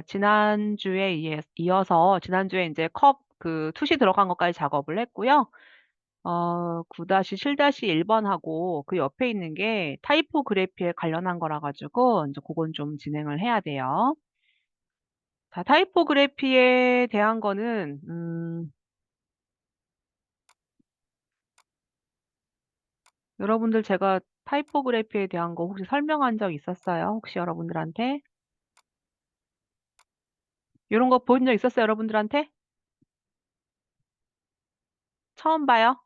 지난주에 이어서 지난주에 인제 컵 투시 들어간 것까지 작업을 했고요. 9-7-1 번하고 그 옆에 있는 게 타이포그래피에 관련한 거라 가지고 인제 고건 좀 진행을 해야 돼요. 타이포그래피에 대한 거는 여러분들 제가 타이포그래피에 대한 거 혹시 설명한 적 있었어요? 혹시 여러분들한테? 요런 거 본 적 있었어요, 여러분들한테? 처음 봐요?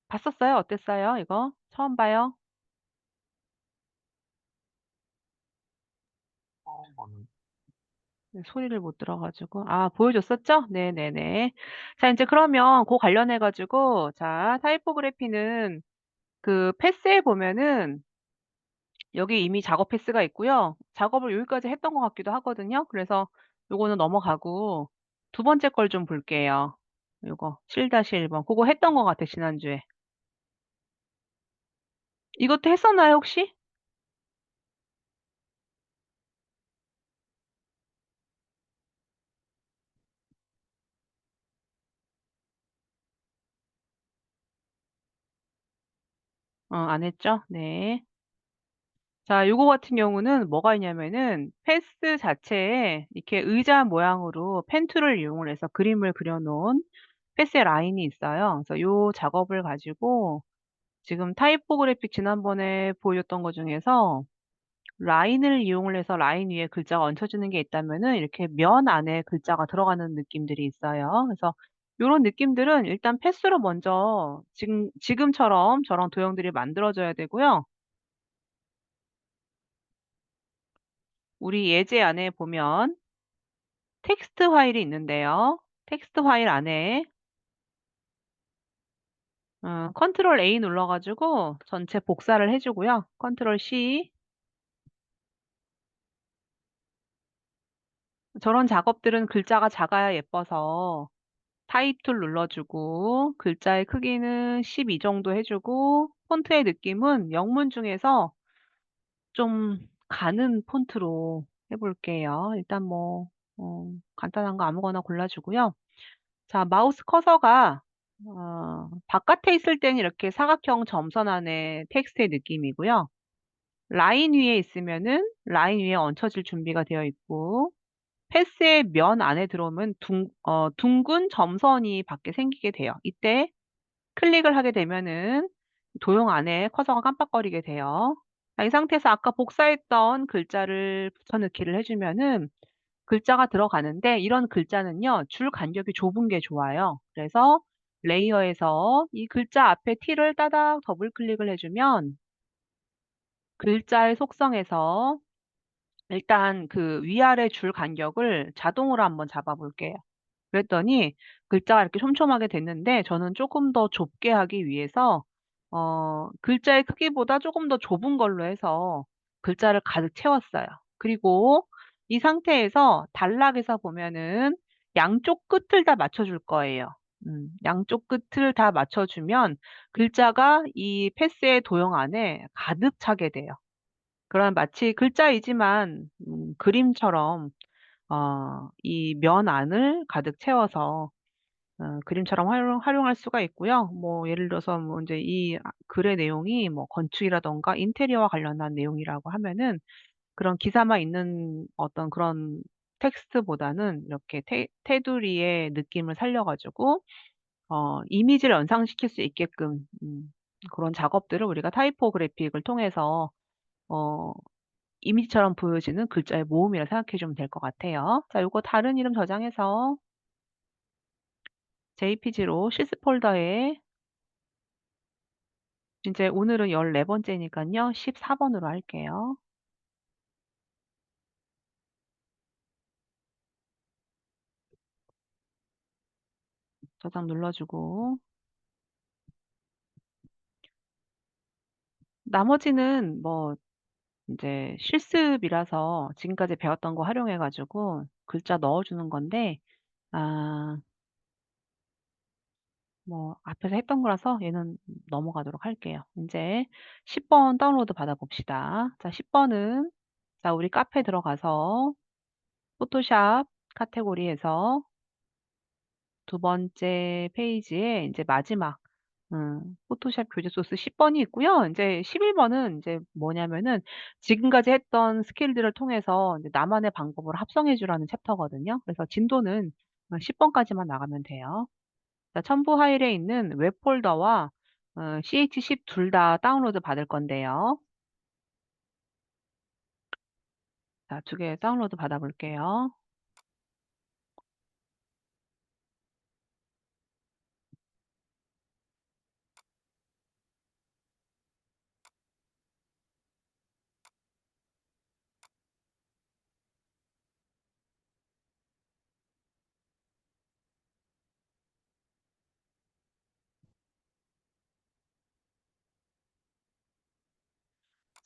봤었어요? 어땠어요, 이거? 처음 봐요? 네, 소리를 못 들어 가지고. 보여줬었죠? 네네네. 자 인제 그러면 관련해 가지고 타이포그래피는 패스에 보면은 여기 이미 작업 패스가 있고요. 작업을 여기까지 했던 것 같기도 하거든요. 그래서 요거는 넘어가고 두 번째 걸 좀 볼게요. 요거 7-1 번. 고거 했던 것 같아 지난주에. 이것도 했었나요 혹시? 안 했죠? 네. 자 요거 같은 경우는 뭐가 있냐면은 패스 자체에 이렇게 의자 모양으로 펜 툴을 이용을 해서 그림을 그려 놓은 패스의 라인이 있어요. 그래서 요 작업을 가지고 지금 타이포그래픽 지난번에 보여줬던 것 중에서 라인을 이용을 해서 라인 위에 글자가 얹혀지는 게 있다면은 이렇게 면 안에 글자가 들어가는 느낌들이 있어요. 그래서 요런 느낌들은 일단 패스로 먼저 지금처럼 저런 도형들이 만들어져야 되고요. 우리 예제 안에 보면 텍스트 파일이 있는데요. 텍스트 파일 안에 컨트롤 A 눌러 가지고 전체 복사를 해 주고요. 컨트롤 C. 저런 작업들은 글자가 작아야 예뻐서 타입 툴 눌러 주고 글자의 크기는 12 정도 해 주고 폰트의 느낌은 영문 중에서 좀 가는 폰트로 해 볼게요. 일단 간단한 거 아무거나 골라 주고요. 자 마우스 커서가 바깥에 있을 때는 이렇게 사각형 점선 안에 텍스트의 느낌이고요. 라인 위에 있으면은 라인 위에 얹혀질 준비가 되어 있고 패스의 면 안에 들어오면 둥근 점선이 밖에 생기게 돼요. 이때 클릭을 하게 되면은 도형 안에 커서가 깜빡거리게 돼요. 자 이 상태에서 아까 복사했던 글자를 붙여 넣기를 해 주면은 글자가 들어가는데 이런 글자는요 줄 간격이 좁은 게 좋아요. 그래서 레이어에서 이 글자 앞에 T를 따닥 더블 클릭을 해 주면 글자의 속성에서 일단 위아래 줄 간격을 자동으로 한번 잡아 볼게요. 그랬더니 글자가 이렇게 촘촘하게 됐는데 저는 쪼끔 더 좁게 하기 위해서 글자의 크기보다 쪼금 더 좁은 걸로 해서 글자를 가득 채웠어요. 그리고 이 상태에서 단락에서 보면은 양쪽 끝을 다 맞춰 줄 거예요. 양쪽 끝을 다 맞춰 주면 글자가 이 패스의 도형 안에 가득 차게 돼요. 그런 마치 글자이지만 그림처럼 이 면 안을 가득 채워서 그림처럼 활용할 수가 있고요. 예를 들어서 인제 이 글의 내용이 건축이라든가 인테리어와 관련한 내용이라고 하면은 그런 기사만 있는 어떤 그런 텍스트보다는 이렇게 테두리의 느낌을 살려 가지고 이미지를 연상시킬 수 있게끔 그런 작업들을 우리가 타이포그래픽을 통해서 어 이미지처럼 보여지는 글자의 모음이라 생각해 주면 될 것 같아요. 자 요거 다른 이름 저장해서 JPG로 실습 폴더에 인제 오늘은 14 번째니깐요. 14 번으로 할게요. 저장 눌러 주고 나머지는 인제 실습이라서 지금까지 배웠던 거 활용해 가지고 글자 넣어 주는 건데 아 뭐 앞에서 했던 거라서 얘는 넘어가도록 할게요. 인제 10번 다운로드 받아 봅시다. 자 10 번은 자 우리 카페 들어가서 포토샵 카테고리에서 두 번째 페이지에 인제 마지막 포토샵 교재 소스 10 번이 있고요. 인제 11 번은 인제 뭐냐면은 지금까지 했던 스킬들을 통해서 인제 나만의 방법으로 합성해 주라는 챕터거든요. 그래서 진도는 10 번까지만 나가면 돼요. 자 첨부 파일에 있는 웹 폴더와 ch10 둘 다 다운로드 받을 건데요. 자 두 개 다운로드 받아 볼게요.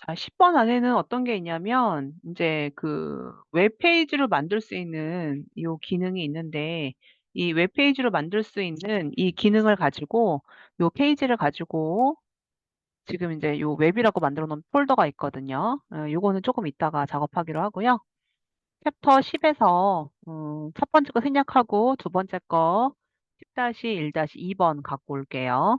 자 10번 안에는 어떤 게 있냐면 인제 그 웹페이지를 만들 수 있는 요 기능이 있는데 이 웹페이지로 만들 수 있는 이 기능을 가지고 요 페이지를 가지고 지금 인제 요 웹이라고 만들어 놓은 폴더가 있거든요. 요거는 쪼금 이따가 작업하기로 하고요. 챕터 10 에서 첫 번째 거 생략하고 두 번째 거 10-1-2번 갖고 올게요.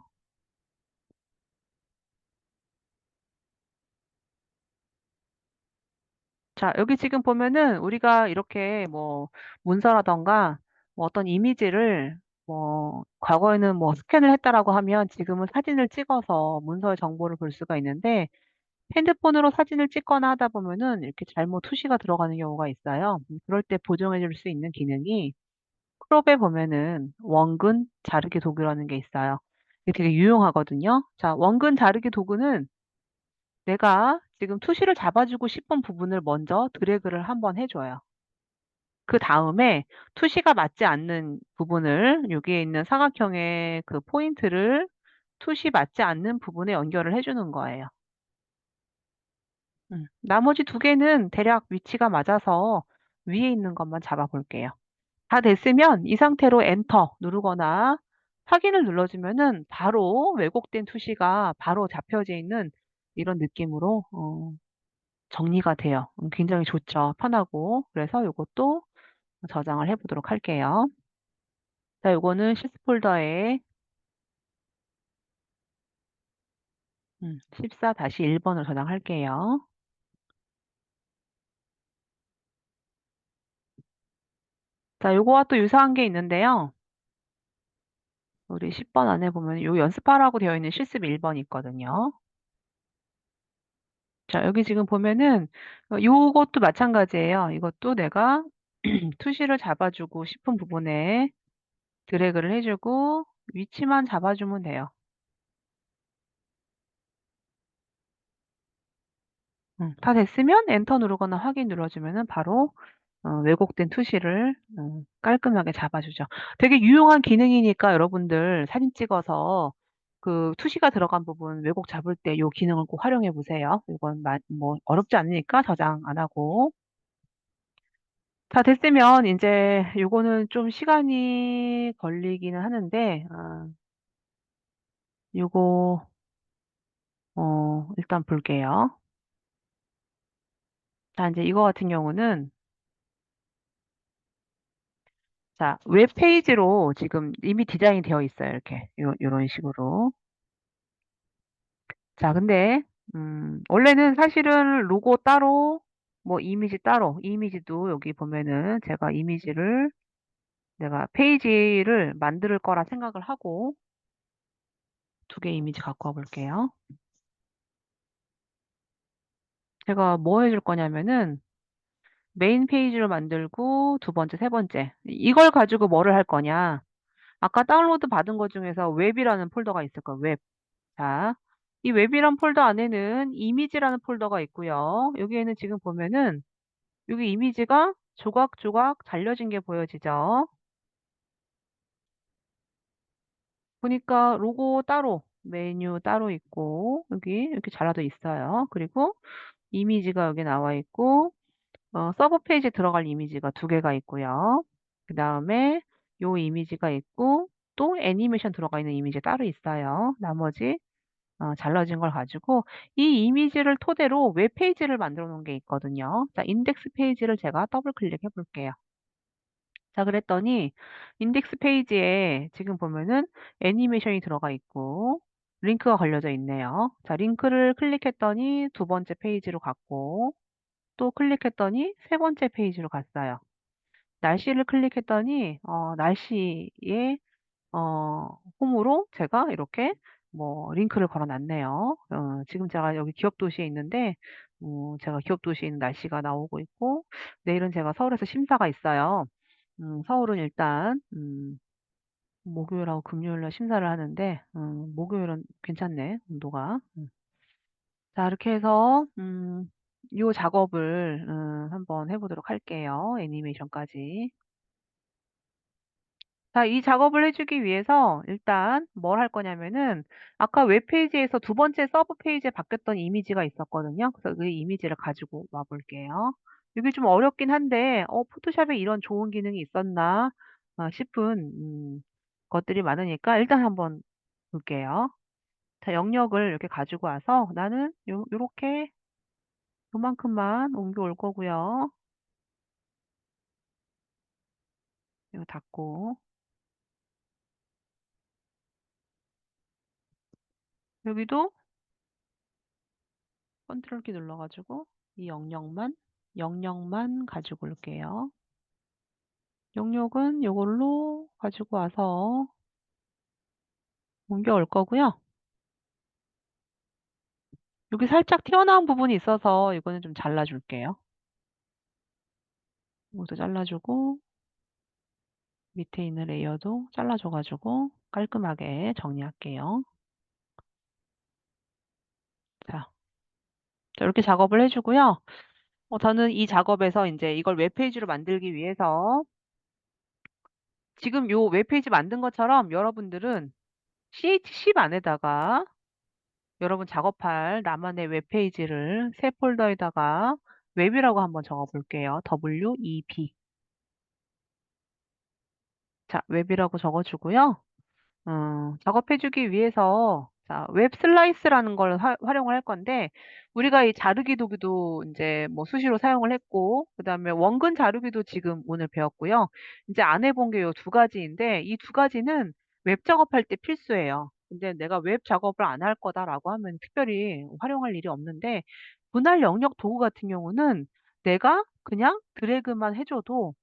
자 여기 지금 보면은 우리가 이렇게 뭐 문서라든가 뭐 어떤 이미지를 뭐 과거에는 뭐 스캔을 했다라고 하면 지금은 사진을 찍어서 문서의 정보를 볼 수가 있는데 핸드폰으로 사진을 찍거나 하다 보면은 이렇게 잘못 투시가 들어가는 경우가 있어요. 그럴 때 보정해 줄 수 있는 기능이 크롭에 보면은 원근 자르기 도구라는 게 있어요. 이게 되게 유용하거든요. 자 원근 자르기 도구는 내가 지금 투시를 잡아 주고 싶은 부분을 먼저 드래그를 한번 해 줘요. 그다음에 투시가 맞지 않는 부분을 여기에 있는 사각형의 그 포인트를 투시 맞지 않는 부분에 연결을 해 주는 거예요. 나머지 두 개는 대략 위치가 맞아서 위에 있는 것만 잡아 볼게요. 다 됐으면 이 상태로 엔터 누르거나 확인을 눌러 주면은 바로 왜곡된 투시가 바로 잡혀져 있는 이런 느낌으로 정리가 돼요. 굉장히 좋죠. 편하고. 그래서 요것도 저장을 해 보도록 할게요. 자 요거는 시스 폴더에 14-1 번으로 저장할게요. 자 요거와 또 유사한 게 있는데요. 우리 10번 안에 보면 요 연습하라고 되어 있는 실습 1 번이 있거든요. 자 여기 지금 보면은 요것도 마찬가지예요. 이것도 내가 투시를 잡아 주고 싶은 부분에 드래그를 해 주고 위치만 잡아 주면 돼요. 다 됐으면 엔터 누르거나 확인 눌러 주면은 바로 왜곡된 투시를 깔끔하게 잡아 주죠. 되게 유용한 기능이니까 여러분들 사진 찍어서 그 투시가 들어간 부분 왜곡 잡을 때 요 기능을 꼭 활용해 보세요. 이건 뭐 어렵지 않으니까 저장 안 하고. 다 됐으면 인제 요거는 좀 시간이 걸리기는 하는데 요거 일단 볼게요. 자 인제 이거 같은 경우는 자 웹페이지로 지금 이미 디자인이 되어 있어요 이렇게. 요런 식으로. 자 근데 원래는 사실은 로고 따로 뭐 이미지 따로 이미지도 여기 보면은 제가 이미지를 내가 페이지를 만들 거라 생각을 하고 두 개의 이미지 갖고 와 볼게요. 제가 뭐 해줄 거냐면은 메인 페이지로 만들고 두 번째, 세 번째 이걸 가지고 뭐를 할 거냐. 아까 다운로드 받은 것 중에서 웹이라는 폴더가 있을 거예요, 웹. 자 이 웹이란 폴더 안에는 이미지라는 폴더가 있고요. 여기에는 지금 보면은 여기 이미지가 조각조각 잘려진 게 보여지죠. 보니까 로고 따로 메뉴 따로 있고 여기 이렇게 잘라져 있어요. 그리고 이미지가 여기 나와 있고 서브 페이지에 들어갈 이미지가 두 개가 있고요. 그다음에 요 이미지가 있고 이것도 애니메이션 들어가 있는 이미지 따로 있어요. 나머지 잘라진 걸 가지고 이 이미지를 토대로 웹페이지를 만들어 놓은 게 있거든요. 자, 인덱스 페이지를 제가 더블 클릭해 볼게요. 자, 그랬더니 인덱스 페이지에 지금 보면은 애니메이션이 들어가 있고 링크가 걸려져 있네요. 자, 링크를 클릭했더니 두 번째 페이지로 갔고 또 클릭했더니 세 번째 페이지로 갔어요. 날씨를 클릭했더니 날씨의 홈으로 제가 이렇게 뭐 링크를 걸어 놨네요. 지금 제가 여기 기업 도시에 있는데 제가 기업 도시에 있는 날씨가 나오고 있고 내일은 제가 서울에서 심사가 있어요. 서울은 일단 목요일하고 금요일 날 심사를 하는데 목요일은 괜찮네, 온도가. 자, 이렇게 해서 요 작업을 한번 해 보도록 할게요, 애니메이션까지. 자, 이 작업을 해 주기 위해서 일단 뭘 할 거냐면은 아까 웹페이지에서 두 번째 서브 페이지에 바뀌었던 이미지가 있었거든요. 그래서 그 이미지를 가지고 와 볼게요. 이게 좀 어렵긴 한데 포토샵에 이런 좋은 기능이 있었나 싶은 것들이 많으니까 일단 한번 볼게요. 자, 영역을 이렇게 가지고 와서 나는 요렇게 요만큼만 옮겨올 거고요. 이거 닫고 여기도 컨트롤 키 눌러 가지고 이 영역만 가지고 올게요. 영역은 요걸로 가지고 와서 옮겨올 거고요. 여기 살짝 튀어나온 부분이 있어서 이거는 좀 잘라 줄게요. 이것도 잘라 주고 밑에 있는 레이어도 잘라 줘 가지고 깔끔하게 정리할게요. 자, 이렇게 작업을 해 주고요. 저는 이 작업에서 인제 이걸 웹페이지로 만들기 위해서 지금 요 웹페이지 만든 것처럼 여러분들은 ch10 안에다가 여러분 작업할 나만의 웹페이지를 새 폴더에다가 웹이라고 한번 적어 볼게요. WEB. 자, 웹이라고 적어 주고요. 작업해 주기 위해서 자, 웹 슬라이스라는 걸 활용을 할 건데 우리가 이 자르기 도구도 인제 뭐 수시로 사용을 했고 그다음에 원근 자르기도 지금 오늘 배웠고요. 인제 안 해본 게 요 두 가지인데 이 두 가지는 웹 작업할 때 필수예요. 근데 '내가 웹 작업을 안 할 거다.'라고 하면 특별히 활용할 일이 없는데 분할 영역 도구 같은 경우는 내가 그냥 드래그만 해 줘도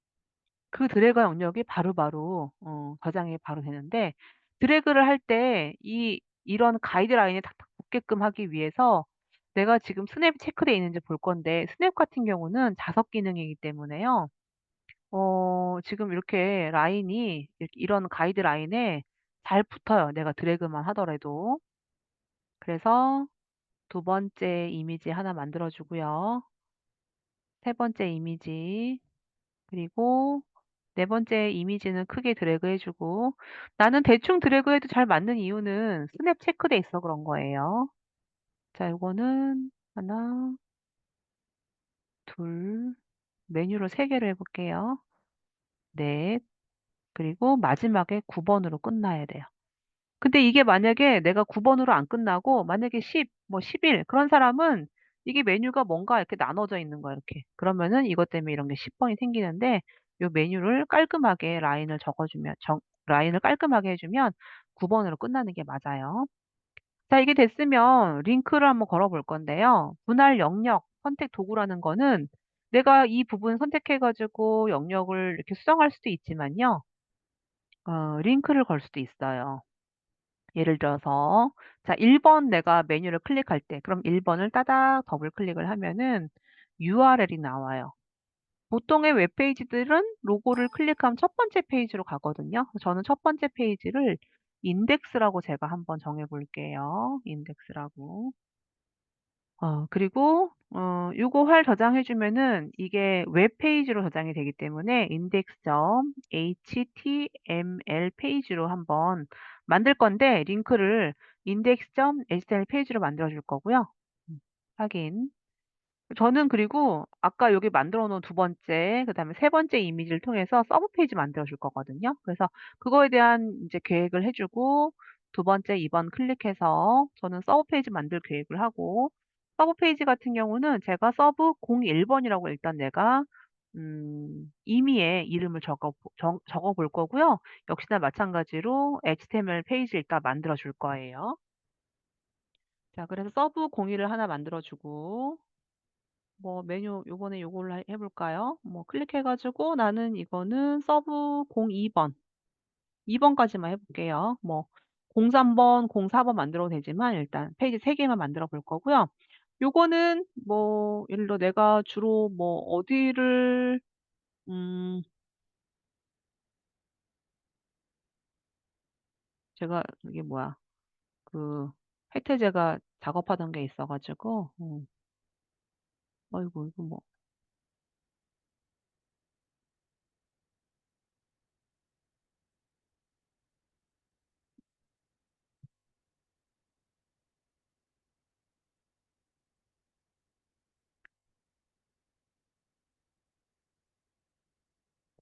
그 드래그 영역이 바로바로 저장이 바로 되는데 드래그를 할 때 이런 가이드라인에 탁탁 붙게끔 하기 위해서 내가 지금 스냅이 체크되어 있는지 볼 건데 스냅 같은 경우는 자석 기능이기 때문에요. 지금 이렇게 라인이 이런 가이드라인에 잘 붙어요, 내가 드래그만 하더라도. 그래서 두 번째 이미지 하나 만들어 주고요. 세 번째 이미지 그리고 네 번째 이미지는 크게 드래그해 주고 나는 대충 드래그해도 잘 맞는 이유는 스냅 체크돼 있어 그런 거예요. 자, 요거는 하나, 둘, 메뉴로 3 개를 해 볼게요. 넷, 그리고 마지막에 9 번으로 끝나야 돼요. 근데 이게 만약에 내가 9 번으로 안 끝나고 만약에 10 뭐 11 그런 사람은 이게 메뉴가 뭔가 이렇게 나눠져 있는 거야 이렇게. 그러면은 이것 때문에 이런 게 10 번이 생기는데 요 메뉴를 깔끔하게 라인을 깔끔하게 해 주면 9 번으로 끝나는 게 맞아요. 자, 이게 됐으면 링크를 한번 걸어 볼 건데요. 분할 영역 선택 도구라는 거는 내가 이 부분 선택해 가지고 영역을 이렇게 수정할 수도 있지만요. 링크를 걸 수도 있어요. 예를 들어서 자, 1번 내가 메뉴를 클릭할 때 그럼 1 번을 따닥 더블 클릭을 하면은 URL이 나와요. 보통의 웹페이지들은 로고를 클릭하면 첫 번째 페이지로 가거든요. 저는 첫 번째 페이지를 인덱스라고 제가 한번 정해 볼게요. 인덱스라고. 그리고 요거 활 저장해 주면은 이게 웹페이지로 저장이 되기 때문에 index.html 페이지로 한번 만들 건데 링크를 index.html 페이지로 만들어 줄 거고요. 확인. 저는 그리고 아까 여기 만들어 놓은 두 번째 그다음에 세 번째 이미지를 통해서 서브 페이지 만들어 줄 거거든요. 그래서 그거에 대한 인제 계획을 해 주고 두 번째 2번 클릭해서 저는 서브 페이지 만들 계획을 하고 서브 페이지 같은 경우는 제가 서브 01 번이라고 일단 내가 임의의 이름을 적어 볼 거고요. 역시나 마찬가지로 HTML 페이지를 일단 만들어 줄 거예요. 자 그래서 서브 01을 하나 만들어 주고 뭐 메뉴 요번에 요걸로 해 볼까요? 뭐 클릭해 가지고 나는 이거는 서브 02 번, 2 번까지만 해 볼게요. 뭐 03 번, 04번 만들어도 되지만 일단 페이지 3 개만 만들어 볼 거고요. 요거는 뭐 예를 들어 내가 주로 뭐 어디를 음 제가 이게 뭐야 그 해태제가 작업하던 게 있어 가지고 아이고 이거 뭐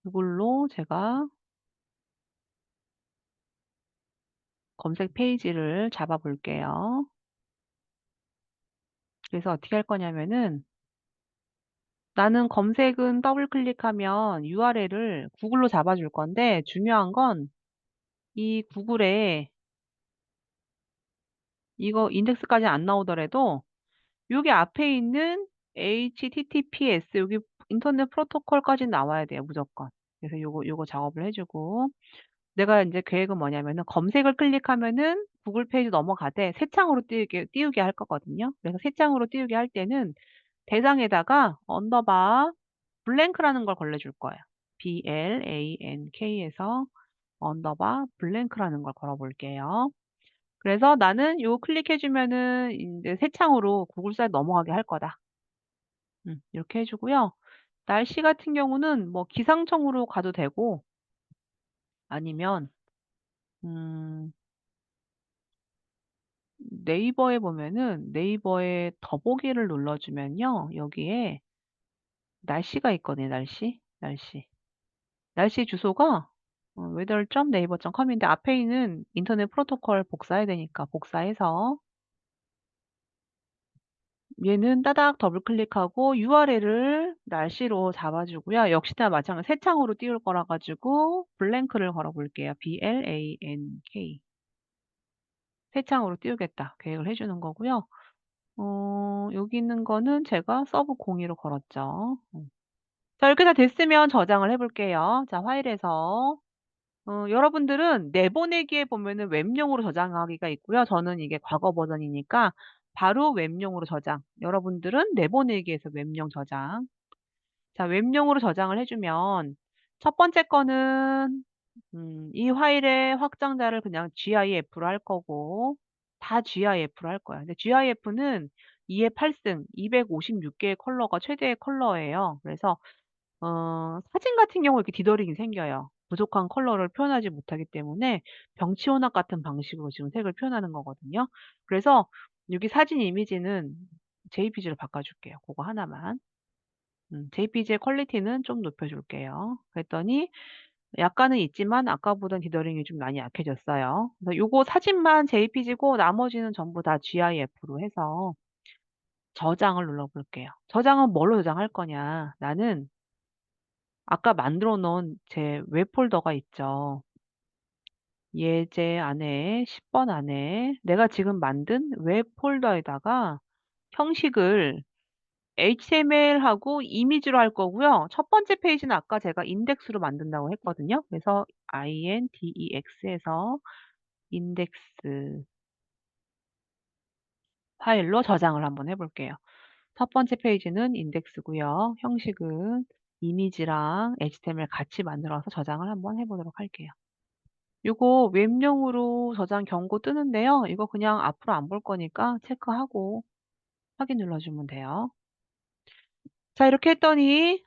그걸로 제가 검색 페이지를 잡아 볼게요. 그래서 어떻게 할 거냐면은 나는 검색은 더블 클릭하면 URL을 구글로 잡아 줄 건데 중요한 건 이 구글에 이거 인덱스까지 안 나오더라도 요게 앞에 있는 HTTPS 여기 인터넷 프로토콜까지는 나와야 돼요 무조건. 그래서 요거 작업을 해 주고 내가 인제 계획은 뭐냐면은 검색을 클릭하면은 구글 페이지 넘어가되 새 창으로 띄우게 할 거거든요. 그래서 새 창으로 띄우게 할 때는 대상에다가 언더바 블랭크라는 걸 걸러 줄 거예요. blank에서 언더바 블랭크라는 걸 걸어 볼게요. 그래서 '나는 요거 클릭해 주면은 인제 새 창으로 구글 사이트 넘어가게 할 거다.' 이렇게 해 주고요. 날씨 같은 경우는 뭐 기상청으로 가도 되고 아니면 음 네이버에 보면은 네이버에 더보기를 눌러 주면요. 여기에 날씨가 있거든요, 날씨. 날씨 주소가 weather.naver.com인데 앞에 있는 인터넷 프로토콜 복사해야 되니까 복사해서 얘는 따닥 더블 클릭하고 URL을 날씨로 잡아 주고요. 역시나 마찬가지 새 창으로 띄울 거라 가지고 블랭크를 걸어 볼게요. BLANK. 새 창으로 띄우겠다 계획을 해 주는 거고요. 여기 있는 거는 제가 서브 02로 걸었죠. 자 이렇게 다 됐으면 저장을 해 볼게요. 자 파일에서 여러분들은 내보내기에 보면은 웹용으로 저장하기가 있고요. 저는 이게 과거 버전이니까 바로 웹용으로 저장. 여러분들은 내보내기에서 웹용 저장. 자 웹용으로 저장을 해 주면 첫 번째 거는 이 파일의 확장자를 그냥 GIF로 할 거고 다 GIF로 할 거야. 근데 GIF는 2의 8승 256 개의 컬러가 최대의 컬러예요. 그래서 사진 같은 경우에 이렇게 디더링이 생겨요. 부족한 컬러를 표현하지 못하기 때문에 병치호낙 같은 방식으로 지금 색을 표현하는 거거든요. 그래서 여기 사진 이미지는 JPG로 바꿔 줄게요. 고거 하나만. JPG의 퀄리티는 좀 높여 줄게요. 그랬더니 약간은 있지만 아까보단 디더링이 좀 많이 약해졌어요. 그래서 요거 사진만 JPG고 나머지는 전부 다 GIF로 해서 저장을 눌러 볼게요. 저장은 뭘로 저장할 거냐. 나는 아까 만들어 놓은 제 웹 폴더가 있죠. 예제 안에 10번 안에 내가 지금 만든 웹 폴더에다가 형식을 HTML하고 이미지로 할 거고요. 첫 번째 페이지는 아까 제가 인덱스로 만든다고 했거든요. 그래서 index에서 인덱스 파일로 저장을 한번 해 볼게요. 첫 번째 페이지는 인덱스고요. 형식은 이미지랑 HTML 같이 만들어서 저장을 한번 해 보도록 할게요. 요거 웹용으로 저장 경고 뜨는데요. 이거 그냥 앞으로 안 볼 거니까 체크하고 확인 눌러 주면 돼요. 자 이렇게 했더니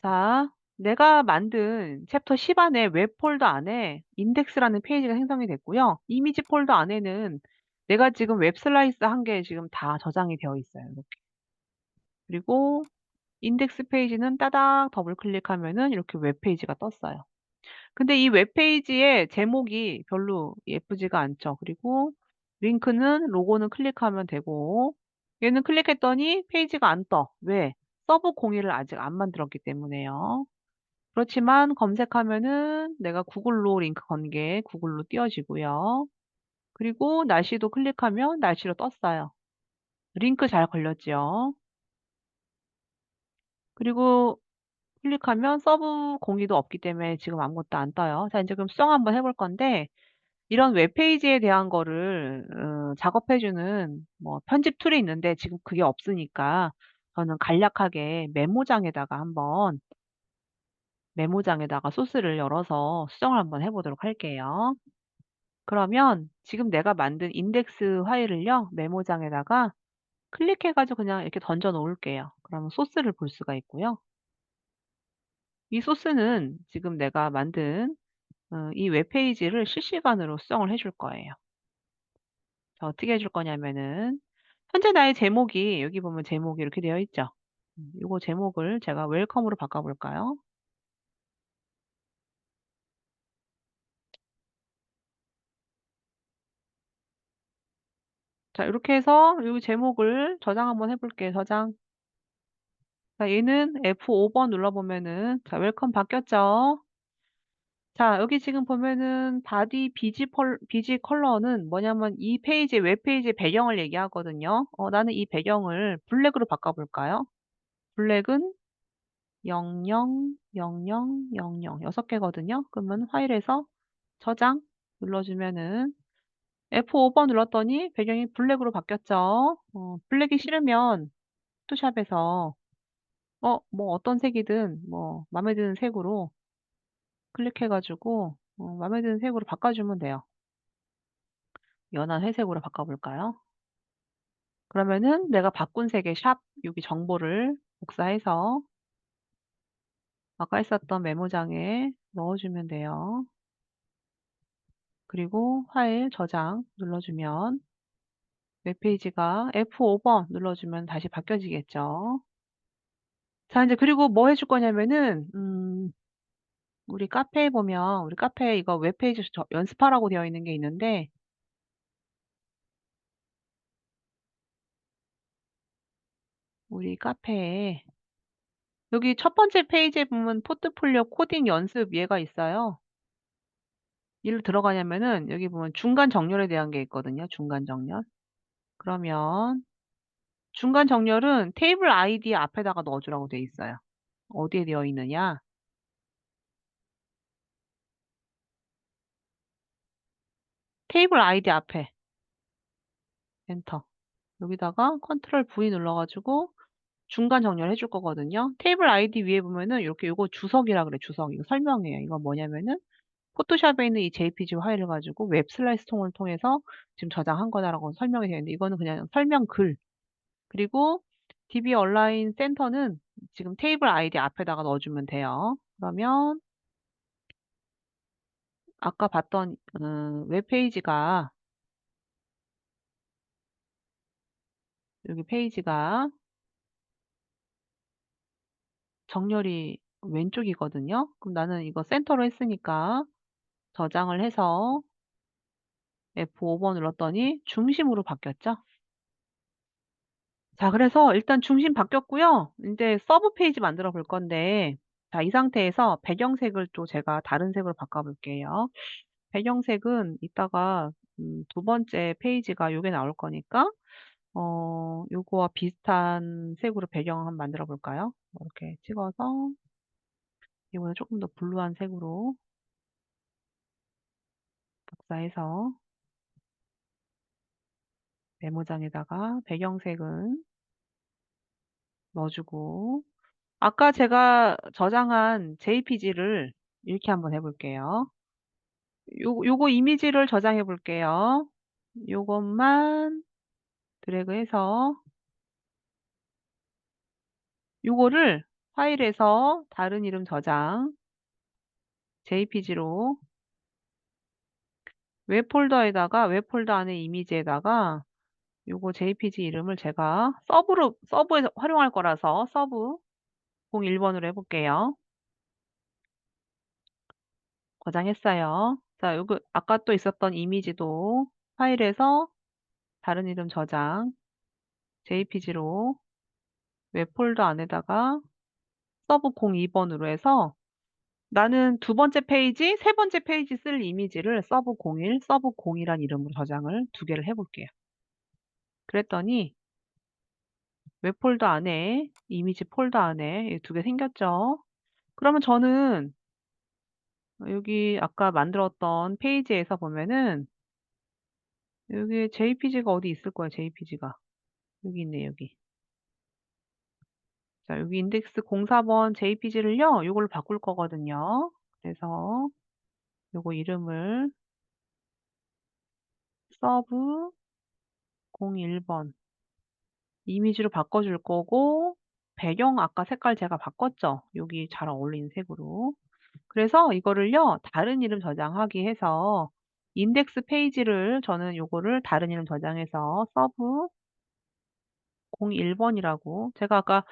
자 내가 만든 챕터 10 안에 웹 폴더 안에 인덱스라는 페이지가 생성이 됐고요. 이미지 폴더 안에는 내가 지금 웹 슬라이스 한 게 지금 다 저장이 되어 있어요 이렇게. 그리고 인덱스 페이지는 따닥 더블 클릭하면은 이렇게 웹페이지가 떴어요. 근데 이 웹페이지의 제목이 별로 예쁘지가 않죠. 그리고 링크는 로고는 클릭하면 되고 얘는 클릭했더니 페이지가 안 떠. 왜? 서브 공유를 아직 안 만들었기 때문에요. 그렇지만 검색하면은 내가 구글로 링크 건 게 구글로 띄워지고요. 그리고 날씨도 클릭하면 날씨로 떴어요. 링크 잘 걸렸지요. 그리고 클릭하면 서브 공유도 없기 때문에 지금 아무것도 안 떠요. 자, 인제 그럼 수정 한번 해볼 건데 이런 웹페이지에 대한 거를 작업해 주는 뭐 편집 툴이 있는데 지금 그게 없으니까 저는 간략하게 메모장에다가 소스를 열어서 수정을 한번 해 보도록 할게요. 그러면 지금 내가 만든 인덱스 파일을요, 메모장에다가 클릭해 가지고 그냥 이렇게 던져 놓을게요. 그러면 소스를 볼 수가 있고요. 이 소스는 지금 내가 만든 이 웹페이지를 실시간으로 수정을 해줄 거예요. 자, 어떻게 해줄 거냐면은 현재 나의 제목이 여기 보면 제목이 이렇게 되어 있죠. 요거 제목을 제가 웰컴으로 바꿔 볼까요? 자, 이렇게 해서 요 제목을 저장 한번 해 볼게요. 저장. 자, 얘는 F5번 눌러 보면은 자, 웰컴 바뀌었죠? 자, 여기 지금 보면은 바디 비지 컬러는 뭐냐면 이 페이지 웹페이지의 배경을 얘기하거든요. 나는 이 배경을 블랙으로 바꿔 볼까요? 블랙은 000000 6 개거든요. 그러면 파일에서 저장 눌러주면은 F5번 눌렀더니 배경이 블랙으로 바뀌었죠. 블랙이 싫으면 포토샵에서 뭐 어떤 색이든 뭐 마음에 드는 색으로 클릭해 가지고 마음에 드는 색으로 바꿔주면 돼요. 연한 회색으로 바꿔볼까요? 그러면은 내가 바꾼 색의 샵 여기 정보를 복사해서 아까 했었던 메모장에 넣어주면 돼요. 그리고 파일 저장 눌러주면 웹페이지가 F5번 눌러주면 다시 바뀌어지겠죠. 자, 이제 그리고 뭐 해줄 거냐면은 우리 카페에 보면 우리 카페에 이거 웹페이지 연습하라고 되어 있는 게 있는데 우리 카페에 여기 첫 번째 페이지에 보면 포트폴리오 코딩 연습 얘가 있어요. 일로 들어가냐면은 여기 보면 중간 정렬에 대한 게 있거든요, 중간 정렬. 그러면 중간 정렬은 테이블 아이디 앞에다가 넣어 주라고 돼 있어요. 어디에 되어 있느냐? 테이블 아이디 앞에 엔터. 여기다가 컨트롤 V 눌러 가지고 중간 정렬해 줄 거거든요. 테이블 아이디 위에 보면은 요렇게 요거 주석이라 그래, 주석. 이거 설명이에요. 이건 뭐냐면은 포토샵에 있는 이 JPG 파일을 가지고 웹 슬라이스 통을 통해서 지금 저장한 거다라고 설명이 되어 있는데 이거는 그냥 설명글. 그리고 DB 얼라인 센터는 지금 테이블 아이디 앞에다가 넣어 주면 돼요. 그러면 아까 봤던 웹페이지가 여기 페이지가 정렬이 왼쪽이거든요. 그럼 나는 이거 센터로 했으니까 저장을 해서 F5번 눌렀더니 중심으로 바뀌었죠. 자, 그래서 일단 중심 바뀌었고요. 인제 서브 페이지 만들어 볼 건데 자, 이 상태에서 배경색을 또 제가 다른 색으로 바꿔 볼게요. 배경색은 이따가 두 번째 페이지가 요게 나올 거니까 요거와 비슷한 색으로 배경 한번 만들어 볼까요? 이렇게 찍어서 이거보다 쪼끔 더 블루한 색으로 복사해서 메모장에다가 배경색은 넣어 주고 아까 제가 저장한 JPG를 이렇게 한번 해 볼게요. 요거 이미지를 저장해 볼게요. 요것만 드래그해서 요거를 파일에서 다른 이름 저장 JPG로 웹 폴더 안에 이미지에다가 요거 JPG 이름을 제가 서브에서 활용할 거라서 서브 01번으로 해 볼게요. 저장했어요. 자, 요거 아까 또 있었던 이미지도 파일에서 다른 이름 저장 JPG로 웹 폴더 안에다가 서브 02번으로 해서 나는 두 번째 페이지, 세 번째 페이지 쓸 이미지를 서브 01, 서브 02란 이름으로 저장을 두 개를 해 볼게요. 그랬더니 웹 폴더 안에 이미지 폴더 안에 두 개 생겼죠. 그러면 저는 여기 아까 만들었던 페이지에서 보면은 여기 JPG가 어디 있을 거예요, JPG가. 여기 있네, 여기. 자, 여기 인덱스 04번 JPG를요, 요걸로 바꿀 거거든요. 그래서 요거 이름을 서브 01번 이미지로 바꿔줄 거고, 배경 아까 색깔 제가 바꿨죠? 여기 잘 어울리는 색으로. 그래서 이거를요, 다른 이름 저장하기 해서 인덱스 페이지를 저는 요거를 다른 이름 저장해서 서브 01번이라고 제가 아까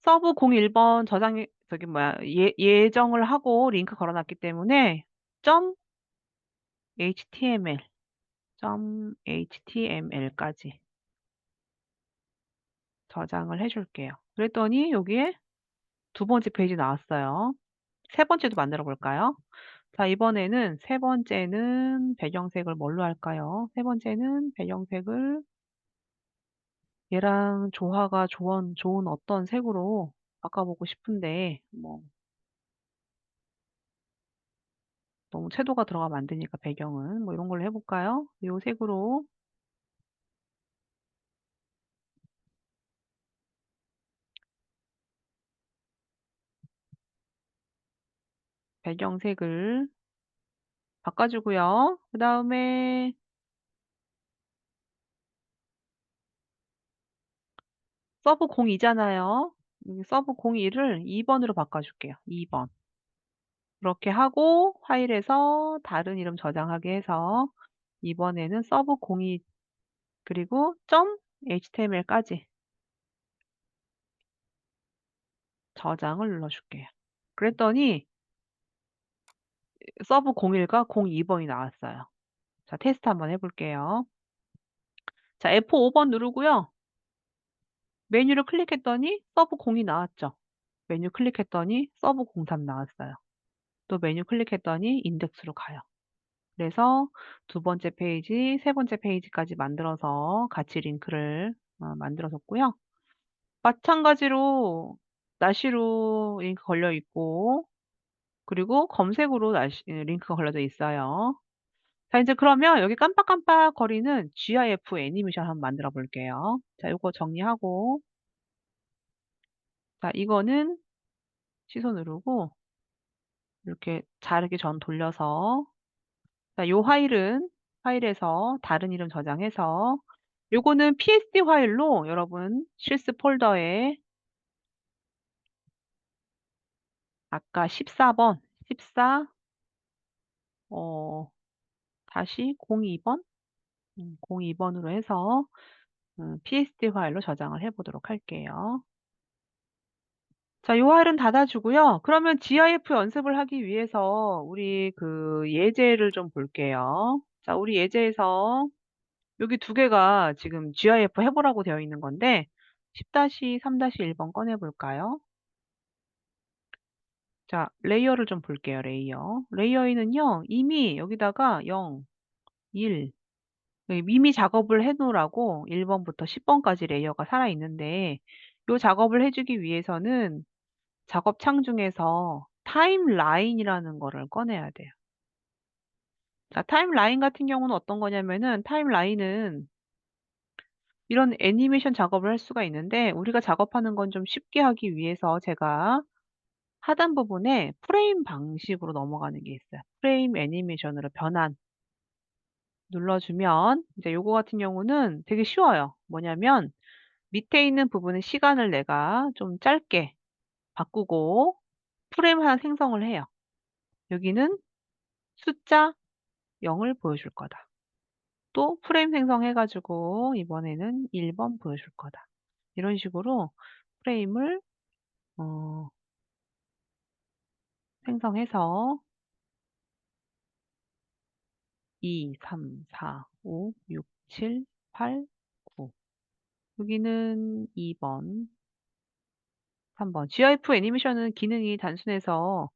서브 01번 저장해 저기 뭐야 예정을 하고 링크 걸어 놨기 때문에 .html .html까지 저장을 해 줄게요. 그랬더니 여기에 두 번째 페이지 나왔어요. 세 번째도 만들어 볼까요? 자, 이번에는 세 번째는 배경색을 뭘로 할까요? 세 번째는 배경색을 얘랑 조화가 좋은 어떤 색으로 바꿔보고 싶은데 뭐 너무 채도가 들어가면 안 되니까 배경은 뭐 이런 걸로 해 볼까요? 요 색으로 배경색을 바꿔 주고요. 그다음에 서브 02잖아요. 여기 서브 02를 2번으로 바꿔 줄게요. 2번. 그렇게 하고 파일에서 다른 이름 저장하게 해서 이번에는 서브 02 그리고 .html까지 저장을 눌러 줄게요. 그랬더니 서브 01과 02번이 나왔어요. 자, 테스트 한번 해 볼게요. 자, F5번 누르고요. 메뉴를 클릭했더니 서브 02 나왔죠. 메뉴 클릭했더니 서브 03 나왔어요. 또 메뉴 클릭했더니 인덱스로 가요. 그래서 두 번째 페이지, 세 번째 페이지까지 만들어서 같이 링크를 만들어 줬고요. 마찬가지로 날씨로 링크 걸려 있고 그리고 검색으로 링크가 걸려져 있어요. 자, 이제 그러면 여기 깜빡깜빡거리는 GIF 애니메이션 한번 만들어 볼게요. 자, 요거 정리하고 자, 이거는 취소 누르고 이렇게 자르기 전 돌려서 자, 요 파일에서 다른 이름 저장해서 요거는 PSD 파일로 여러분 실스 폴더에 아까 14번 14 어 다시 02번 02번으로 해서 PSD 파일로 저장을 해 보도록 할게요. 자, 요 파일은 닫아 주고요. 그러면 GIF 연습을 하기 위해서 우리 그 예제를 좀 볼게요. 자, 우리 예제에서 여기 두 개가 지금 GIF 해 보라고 되어 있는 건데 10-3-1번 꺼내 볼까요? 자, 레이어를 좀 볼게요, 레이어. 레이어에는요, 이미 여기다가 0, 1, 여기 이미 작업을 해 놓으라고 1번부터 10번까지 레이어가 살아 있는데 요 작업을 해 주기 위해서는 작업 창 중에서 타임라인이라는 거를 꺼내야 돼요. 자, 타임라인 같은 경우는 어떤 거냐면은 타임라인은 이런 애니메이션 작업을 할 수가 있는데 우리가 작업하는 건 좀 쉽게 하기 위해서 제가 하단 부분에 프레임 방식으로 넘어가는 게 있어요. 프레임 애니메이션으로 변환 눌러주면 이제 요거 같은 경우는 되게 쉬워요. 뭐냐면 밑에 있는 부분의 시간을 내가 좀 짧게 바꾸고 프레임 하나 생성을 해요. 여기는 숫자 0을 보여줄 거다. 또 프레임 생성해 가지고 이번에는 1번 보여줄 거다. 이런 식으로 프레임을 어 생성해서 2, 3, 4, 5, 6, 7, 8, 9 여기는 2 번, 3 번. GIF 애니메이션은 기능이 단순해서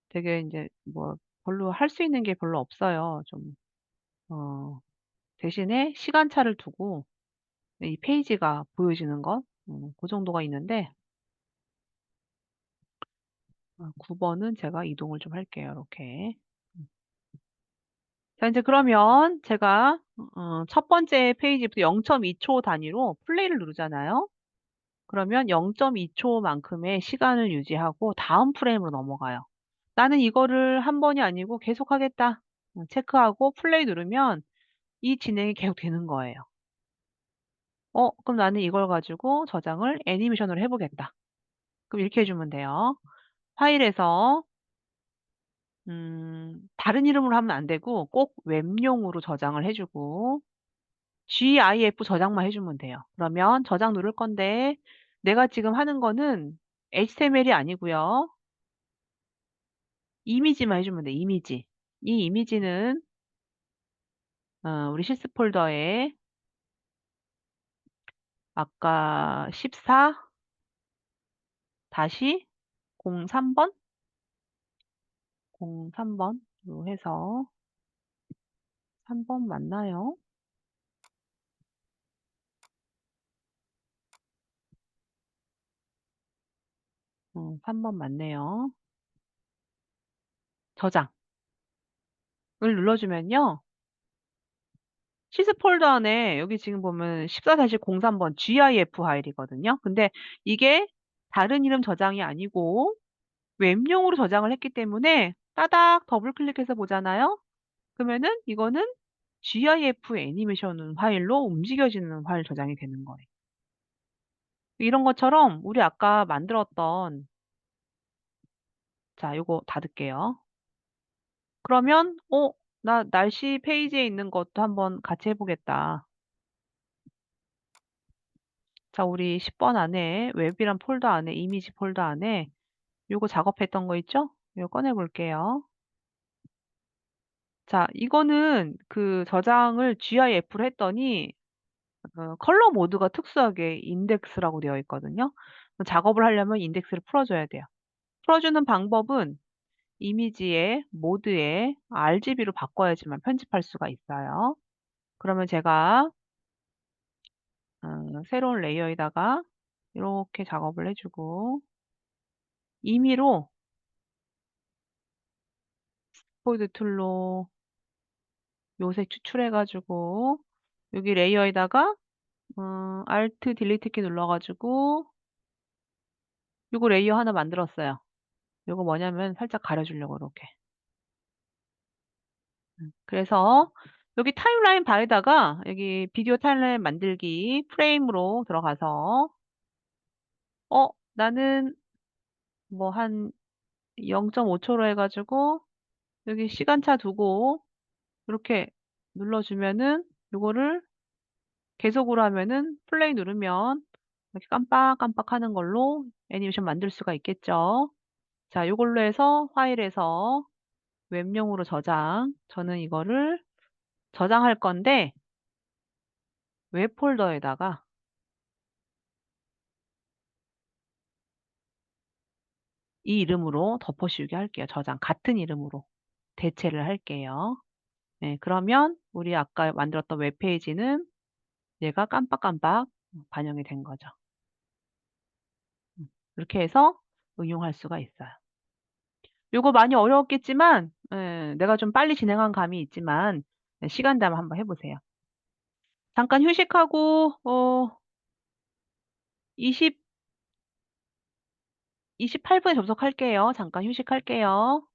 되게 인제 뭐 별로 할 수 있는 게 별로 없어요. 좀 어 대신에 시간차를 두고 이 페이지가 보여지는 것 고 정도가 있는데 9 번은 제가 이동을 좀 할게요 요렇게. 음. 자 인제 그러면 제가 첫 번째 페이지부터 0.2초 단위로 플레이를 누르잖아요. 그러면 0.2 초만큼의 시간을 유지하고 다음 프레임으로 넘어가요. '나는 이거를 한 번이 아니고 계속하겠다.' 체크하고 플레이 누르면 이 진행이 계속되는 거예요. '그럼 나는 이걸 가지고 저장을 애니메이션으로 해 보겠다.' 그럼 이렇게 해 주면 돼요. 파일에서 다른 이름으로 하면 안 되고 꼭 웹용으로 저장을 해 주고 GIF 저장만 해 주면 돼요. 그러면 저장 누를 건데 내가 지금 하는 거는 HTML이 아니고요. 이미지만 해 주면 돼요, 이미지. 이 이미지는 우리 시스 폴더에 아까 14 다시 03 번, 03 번으로 해서 3번 맞나요? 3번 맞네요. 저장을 눌러 주면요. 시스 폴더 안에 여기 지금 보면 14-03번 GIF 파일이거든요. 근데 이게 다른 이름 저장이 아니고 웹용으로 저장을 했기 때문에 따닥 더블 클릭해서 보잖아요. 그러면은 이거는 GIF 애니메이션 파일로 움직여지는 파일 저장이 되는 거예요. 이런 것처럼 우리 아까 만들었던 자 요거 닫을게요. 그러면 '나 날씨 페이지에 있는 것도 한번 같이 해 보겠다.' 자 우리 10번 안에 웹이란 폴더 안에 이미지 폴더 안에 요거 작업했던 거 있죠? 요거 꺼내 볼게요. 자 이거는 그 저장을 GIF로 했더니 컬러 모드가 특수하게 인덱스라고 되어 있거든요. 작업을 하려면 인덱스를 풀어 줘야 돼요. 풀어 주는 방법은 이미지의 모드에 RGB로 바꿔야지만 편집할 수가 있어요. 그러면 제가 새로운 레이어에다가 이렇게 작업을 해 주고 임의로 포이드 툴로 요색 추출해 가지고 여기 레이어에다가 Alt 딜리트 키 눌러 가지고 요거 레이어 하나 만들었어요. 요거 뭐냐면 살짝 가려 주려고 요렇게. 그래서 여기 타임라인 바에다가 여기 비디오 타임라인 만들기 프레임으로 들어가서 나는 뭐 한 0.5 초로 해 가지고 여기 시간차 두고 요렇게 눌러 주면은 요거를 계속으로 하면은 플레이 누르면 이렇게 깜빡깜빡하는 걸로 애니메이션 만들 수가 있겠죠. 자 요걸로 해서 파일에서 웹용으로 저장. 저는 이거를 저장할 건데 웹 폴더에다가 이 이름으로 덮어 씌우게 할게요. 저장 같은 이름으로 대체를 할게요. 네 그러면 우리 아까 만들었던 웹페이지는 얘가 깜빡깜빡 반영이 된 거죠. 이렇게 해서 응용할 수가 있어요. 요거 많이 어려웠겠지만 내가 좀 빨리 진행한 감이 있지만 시간 되면 한번 해 보세요. 잠깐 휴식하고 20 28 분에 접속할게요. 잠깐 휴식할게요.